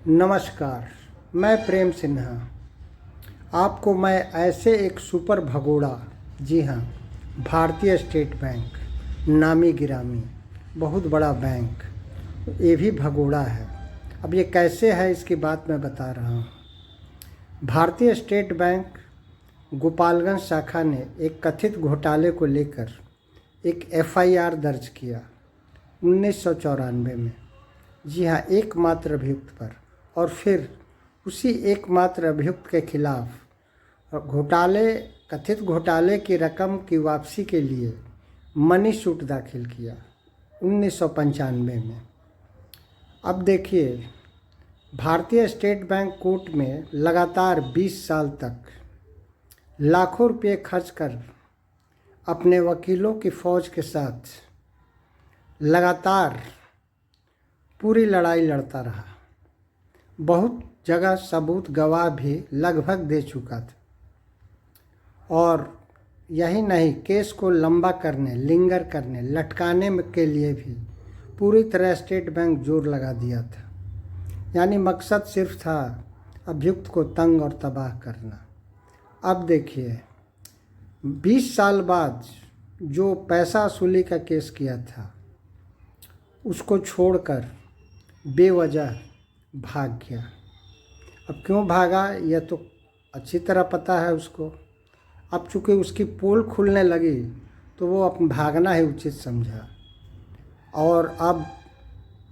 नमस्कार, मैं प्रेम सिन्हा। आपको मैं ऐसे एक सुपर भगोड़ा, जी हाँ, भारतीय स्टेट बैंक, नामी गिरामी, बहुत बड़ा बैंक, ये भी भगोड़ा है। अब ये कैसे है इसकी बात मैं बता रहा हूँ। भारतीय स्टेट बैंक गोपालगंज शाखा ने एक कथित घोटाले को लेकर एक एफआईआर दर्ज किया 1994 में, जी हाँ, एकमात्र अभियुक्त पर। और फिर उसी एकमात्र अभियुक्त के खिलाफ कथित घोटाले की रकम की वापसी के लिए मनी सूट दाखिल किया 1995 में। अब देखिए, भारतीय स्टेट बैंक कोर्ट में लगातार 20 साल तक लाखों रुपये खर्च कर अपने वकीलों की फ़ौज के साथ लगातार पूरी लड़ाई लड़ता रहा। बहुत जगह सबूत गवाह भी लगभग दे चुका था। और यही नहीं, केस को लंबा करने, लिंगर करने, लटकाने के लिए भी पूरी तरह स्टेट बैंक जोर लगा दिया था। यानी मकसद सिर्फ था अभियुक्त को तंग और तबाह करना। अब देखिए, 20 साल बाद जो पैसा वसूली का केस किया था, उसको छोड़कर बेवजह भाग गया। अब क्यों भागा यह तो अच्छी तरह पता है उसको। अब चूँकि उसकी पोल खुलने लगी तो वो अब भागना ही उचित समझा। और अब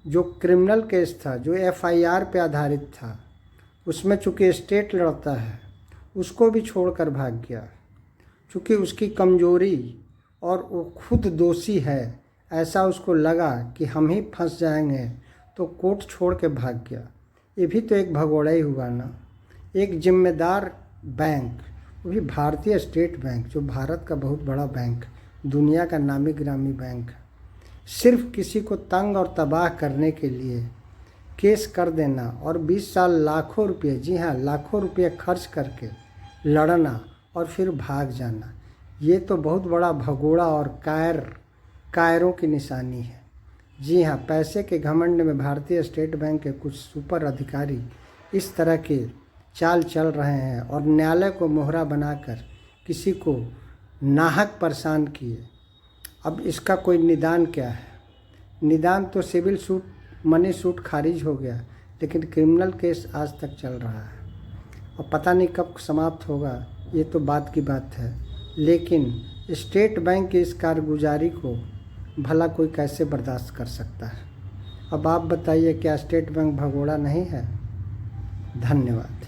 जो क्रिमिनल केस था, जो एफआईआर पे आधारित था, उसमें चूँकि स्टेट लड़ता है, उसको भी छोड़कर भाग गया। चूँकि उसकी कमजोरी और वो खुद दोषी है, ऐसा उसको लगा कि हम ही फंस जाएंगे, तो कोर्ट छोड़ के भाग गया। ये भी तो एक भगोड़ा ही हुआ ना। एक जिम्मेदार बैंक, वो भी भारतीय स्टेट बैंक, जो भारत का बहुत बड़ा बैंक, दुनिया का नामी गिरामी बैंक, सिर्फ किसी को तंग और तबाह करने के लिए केस कर देना और 20 साल लाखों रुपये, जी हाँ, लाखों रुपये खर्च करके लड़ना और फिर भाग जाना, ये तो बहुत बड़ा भगोड़ा और कायरों की निशानी है। जी हाँ, पैसे के घमंड में भारतीय स्टेट बैंक के कुछ सुपर अधिकारी इस तरह के चाल चल रहे हैं और न्यायालय को मोहरा बनाकर किसी को नाहक परेशान किए। अब इसका कोई निदान क्या है? निदान तो सिविल सूट, मनी सूट खारिज हो गया, लेकिन क्रिमिनल केस आज तक चल रहा है और पता नहीं कब समाप्त होगा, ये तो बात की बात है। लेकिन स्टेट बैंक की इस कारगुजारी को भला कोई कैसे बर्दाश्त कर सकता है? अब आप बताइए, क्या स्टेट बैंक भगोड़ा नहीं है? धन्यवाद।